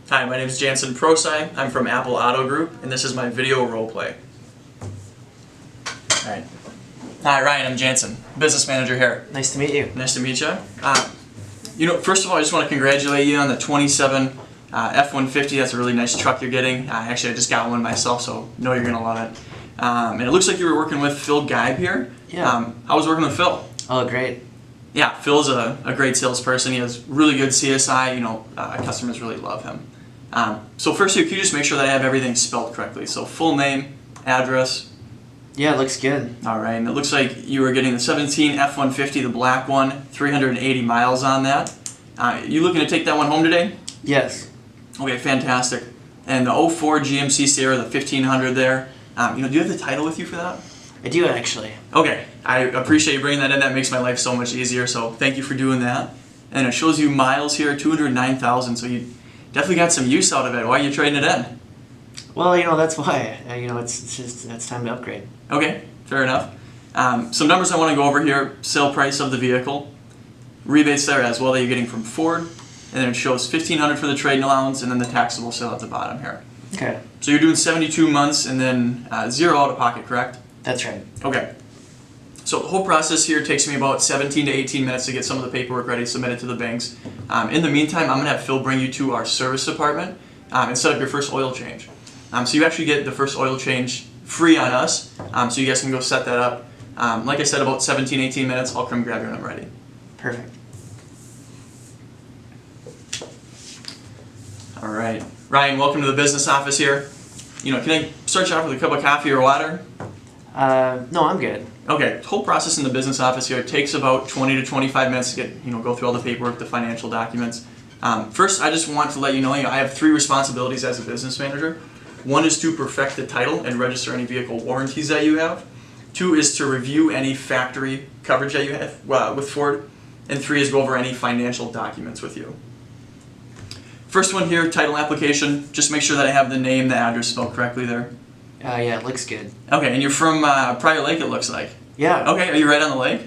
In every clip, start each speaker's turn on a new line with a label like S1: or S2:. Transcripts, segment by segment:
S1: Hi, my name is Jantzen Procai. I'm from Apple Auto Group, and this is my video role play. Alright. Hi, Ryan, I'm Jantzen, business manager here.
S2: Nice to meet you.
S1: Nice to meet you. First of all, I just want to congratulate you on the 27 F-150. That's a really nice truck you're getting. Actually, I just got one myself, so I know you're going to love it. And it looks like you were working with Phil Geib here.
S2: Yeah.
S1: How was working with Phil?
S2: Oh, great.
S1: Yeah, Phil's a great salesperson. He has really good CSI. Customers really love him. So first, can you just make sure that I have everything spelled correctly? So full name, address.
S2: Yeah, it looks good.
S1: All right, and it looks like you were getting the 17 F-150, the black one, 380 miles on that. You looking to take that one home today?
S2: Yes.
S1: Okay, fantastic. And the 04 GMC Sierra, the 1500 there. Do you have the title with you for that?
S2: I do, actually.
S1: Okay, I appreciate you bringing that in. That makes my life so much easier, so thank you for doing that. And it shows you miles here, 209,000, so you definitely got some use out of it. Why are you trading it in?
S2: Well, that's why. It's time to upgrade.
S1: Okay, fair enough. Some numbers I want to go over here. Sale price of the vehicle. Rebates there as well that you're getting from Ford. And then it shows $1,500 for the trade allowance and then the taxable sale at the bottom here.
S2: Okay.
S1: So you're doing 72 months and then 0 out of pocket, correct?
S2: That's right.
S1: Okay. So the whole process here takes me about 17 to 18 minutes to get some of the paperwork ready, submitted to the banks. In the meantime, I'm going to have Phil bring you to our service department and set up your first oil change. So you actually get the first oil change free on us, so you guys can go set that up. Like I said, about 17, 18 minutes, I'll come grab you when I'm ready.
S2: Perfect.
S1: All right. Ryan, welcome to the business office here. Can I start you off with a cup of coffee or water?
S2: No, I'm good.
S1: Okay, the whole process in the business office here takes about 20 to 25 minutes to get, go through all the paperwork, the financial documents. First, I just want to let you know, I have 3 responsibilities as a business manager. 1 is to perfect the title and register any vehicle warranties that you have. 2 is to review any factory coverage that you have with Ford. And 3 is go over any financial documents with you. First one here, title application. Just make sure that I have the name, the address spelled correctly there.
S2: Yeah, it looks good.
S1: Okay, and you're from Prior Lake, it looks like.
S2: Yeah.
S1: Okay, are you right on the lake?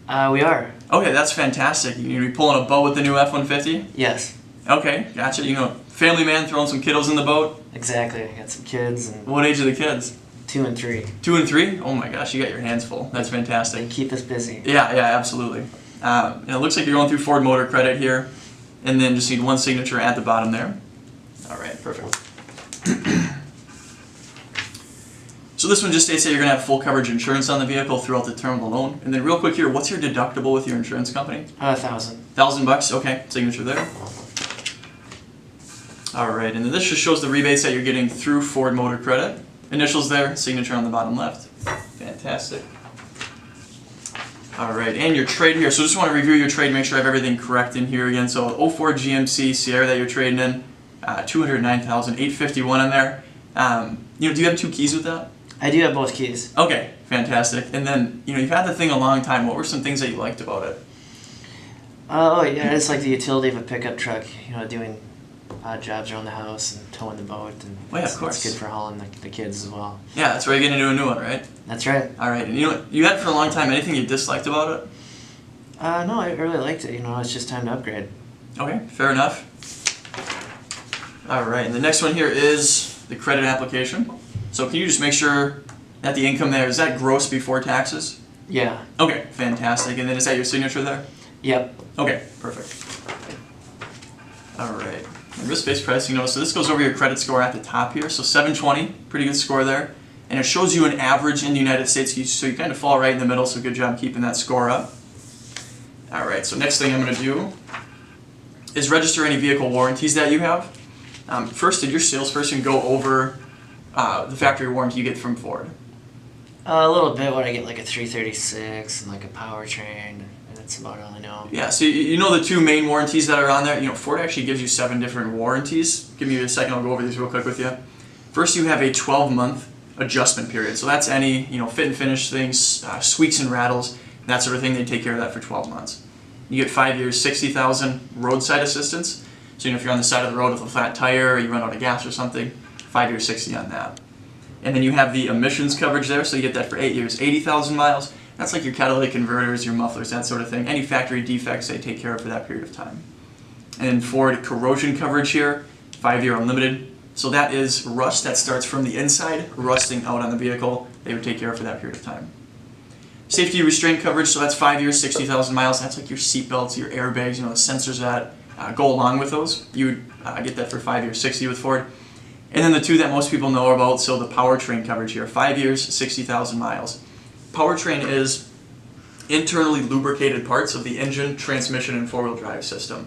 S2: We are.
S1: Okay, that's fantastic. You're going to be pulling a boat with the new F-150?
S2: Yes.
S1: Okay, gotcha. Family man throwing some kiddos in the boat?
S2: Exactly. I got some kids. And
S1: What age are the kids?
S2: 2 and 3.
S1: 2 and 3? Oh my gosh, you got your hands full. That's
S2: They
S1: fantastic.
S2: keep us busy.
S1: Yeah, absolutely. And it looks like you're going through Ford Motor Credit here, and then just need 1 signature at the bottom there. All right, perfect. So this one just states that you're going to have full coverage insurance on the vehicle throughout the term of the loan. And then real quick here, what's your deductible with your insurance company?
S2: $1,000.
S1: $1,000, okay, signature there. All right, and then this just shows the rebates that you're getting through Ford Motor Credit. Initials there, signature on the bottom left. Fantastic. All right, and your trade here. So just want to review your trade, make sure I have everything correct in here again. So 04 GMC Sierra that you're trading in, 209,851 in there. Do you have 2 keys with that?
S2: I do have both keys.
S1: Okay, fantastic. And then, you've had the thing a long time. What were some things that you liked about it?
S2: Yeah, it's like the utility of a pickup truck, doing odd jobs around the house and towing the boat. And
S1: yeah, of course.
S2: It's good for hauling the kids as well.
S1: Yeah, that's where you're getting into a new one, right?
S2: That's right.
S1: All right, and you had it for a long time. Anything you disliked about it?
S2: No, I really liked it. It's just time to upgrade.
S1: Okay, fair enough. All right, and the next one here is the credit application. So can you just make sure that the income there, is that gross before taxes?
S2: Yeah.
S1: Okay, fantastic. And then is that your signature there?
S2: Yep.
S1: Okay, perfect. All right. And risk-based pricing, so this goes over your credit score at the top here. So 720, pretty good score there. And it shows you an average in the United States, so you kind of fall right in the middle, so good job keeping that score up. All right, so next thing I'm going to do is register any vehicle warranties that you have. First, did your salesperson go over the factory warranty you get from Ford?
S2: A little bit. What I get, like a 336 and like a powertrain, and that's about all I know.
S1: Yeah, so you know the 2 main warranties that are on there. Ford actually gives you 7 different warranties. Give me a second, I'll go over these real quick with you. First, you have a 12-month adjustment period. So that's any fit and finish things, squeaks and rattles, that sort of thing. They take care of that for 12 months. You get 5 years, 60,000 roadside assistance. So if you're on the side of the road with a flat tire, or you run out of gas or something, 5 years, 60 on that. And then you have the emissions coverage there, so you get that for 8 years, 80,000 miles. That's like your catalytic converters, your mufflers, that sort of thing. Any factory defects they take care of for that period of time. And then Ford corrosion coverage here, 5-year unlimited. So that is rust that starts from the inside, rusting out on the vehicle. They would take care of for that period of time. Safety restraint coverage, so that's 5 years, 60,000 miles. That's like your seat belts, your airbags, the sensors that go along with those. You would get that for 5 years, 60 with Ford. And then the two that most people know about, so the powertrain coverage here, 5 years, 60,000 miles. Powertrain is internally lubricated parts of the engine, transmission, and four-wheel drive system.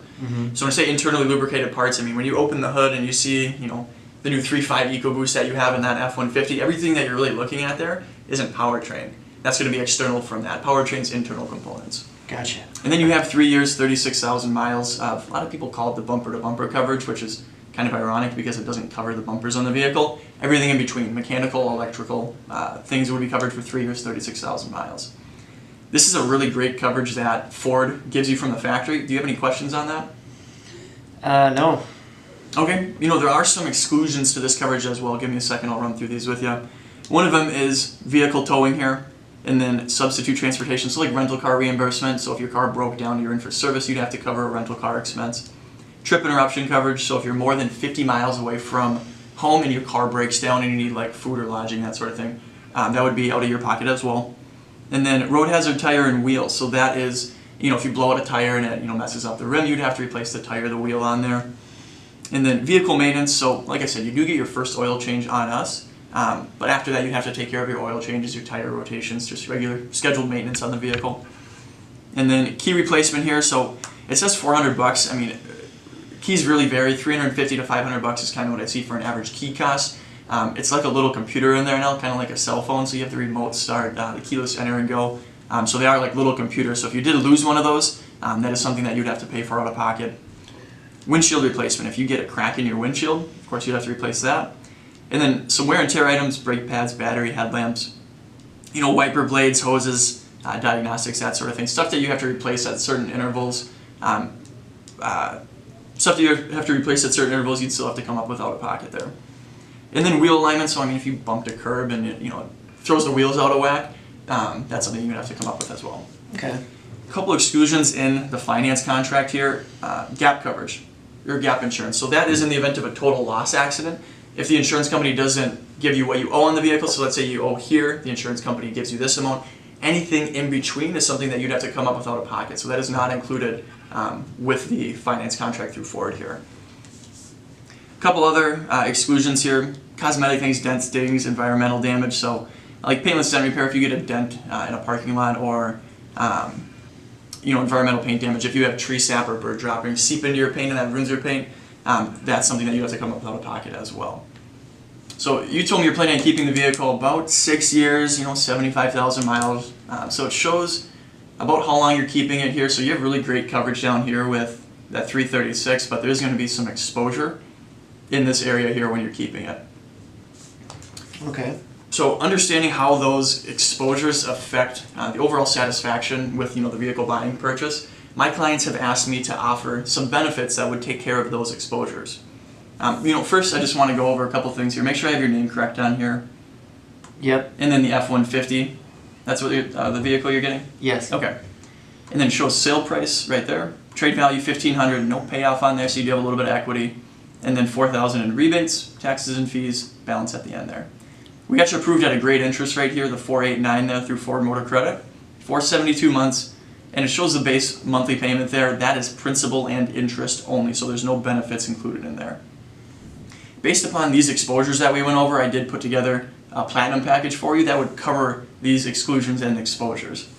S1: So when I say internally lubricated parts, I mean when you open the hood and you see, the new 3.5 EcoBoost that you have in that F-150, everything that you're really looking at there isn't powertrain. That's going to be external from that. Powertrain's internal components.
S2: Gotcha.
S1: And then you have 3 years, 36,000 miles. A lot of people call it the bumper-to-bumper coverage, which is kind of ironic because it doesn't cover the bumpers on the vehicle. Everything in between, mechanical, electrical, things would be covered for 3 years, 36,000 miles. This is a really great coverage that Ford gives you from the factory. Do you have any questions on that?
S2: No.
S1: Okay. There are some exclusions to this coverage as well. Give me a second, I'll run through these with you. One of them is vehicle towing here, and then substitute transportation, so like rental car reimbursement. So if your car broke down and you're in for service, you'd have to cover a rental car expense. Trip interruption coverage, so if you're more than 50 miles away from home and your car breaks down and you need like food or lodging, that sort of thing, that would be out of your pocket as well. And then road hazard tire and wheels, so that is, if you blow out a tire and it messes up the rim, you'd have to replace the tire, the wheel on there. And then vehicle maintenance, so like I said, you do get your first oil change on us, but after that you'd have to take care of your oil changes, your tire rotations, just regular scheduled maintenance on the vehicle. And then key replacement here, so it says $400. I mean, keys really vary. $350 to $500 is kind of what I see for an average key cost. It's like a little computer in there now, kind of like a cell phone, so you have the remote start, the keyless enter and go. So they are like little computers, so if you did lose one of those, that is something that you'd have to pay for out of pocket. Windshield replacement, if you get a crack in your windshield, of course you'd have to replace that. And then some wear and tear items, brake pads, battery, headlamps, wiper blades, hoses, diagnostics, that sort of thing. Stuff that you have to replace at certain intervals. Stuff that you have to replace at certain intervals, you'd still have to come up with out of pocket there. And then wheel alignment, so I mean if you bumped a curb and it throws the wheels out of whack, that's something you'd have to come up with as well.
S2: Okay.
S1: A couple exclusions in the finance contract here, gap coverage, or gap insurance. So that is in the event of a total loss accident. If the insurance company doesn't give you what you owe on the vehicle, so let's say you owe here, the insurance company gives you this amount, anything in between is something that you'd have to come up with out of pocket. So that is not included with the finance contract through Ford here. A couple other exclusions here, cosmetic things, dents, dings, environmental damage. So like paintless dent repair, if you get a dent in a parking lot, or environmental paint damage, if you have tree sap or bird droppings seep into your paint and that ruins your paint, that's something that you have to come up with out of pocket as well. So you told me you're planning on keeping the vehicle about 6 years, 75,000 miles. So it shows about how long you're keeping it here. So you have really great coverage down here with that 336, but there's going to be some exposure in this area here when you're keeping it.
S2: Okay.
S1: So understanding how those exposures affect the overall satisfaction with the vehicle buying purchase, my clients have asked me to offer some benefits that would take care of those exposures. First I just want to go over a couple things here. Make sure I have your name correct on here.
S2: Yep.
S1: And then the F-150. That's what the vehicle you're getting?
S2: Yes.
S1: Okay. And then show sale price right there. Trade value $1,500, no payoff on there, so you do have a little bit of equity. And then $4,000 in rebates, taxes and fees, balance at the end there. We got you approved at a great interest rate here, the 4.89 there through Ford Motor Credit, 472 months, and it shows the base monthly payment there. That is principal and interest only, so there's no benefits included in there. Based upon these exposures that we went over, I did put together a platinum package for you that would cover these exclusions and exposures.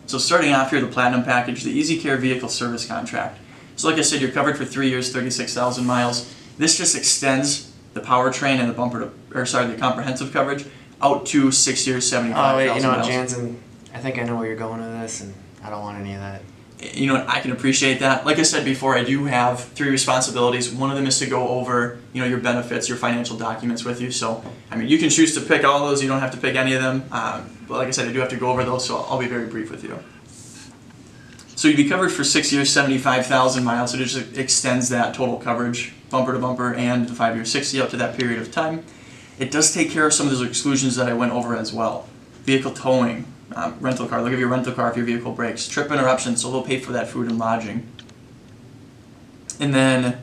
S1: So starting off here, the platinum package, the Easy Care Vehicle Service Contract. So like I said, you're covered for 3 years, 36,000 miles. This just extends the powertrain and the comprehensive coverage out to 6 years, 75,000 miles.
S2: Jantzen, I think I know where you're going with this, and I don't want any of that.
S1: I can appreciate that. Like I said before, I do have 3 responsibilities. One of them is to go over, your benefits, your financial documents with you. So, you can choose to pick all those. You don't have to pick any of them. But like I said, I do have to go over those, so I'll be very brief with you. So you'd be covered for 6 years, 75,000 miles. So it just extends that total coverage, bumper to bumper, and the 5 year 60 up to that period of time. It does take care of some of those exclusions that I went over as well. Vehicle towing, rental car, they'll give you a rental car if your vehicle breaks. Trip interruption, so they'll pay for that food and lodging. And then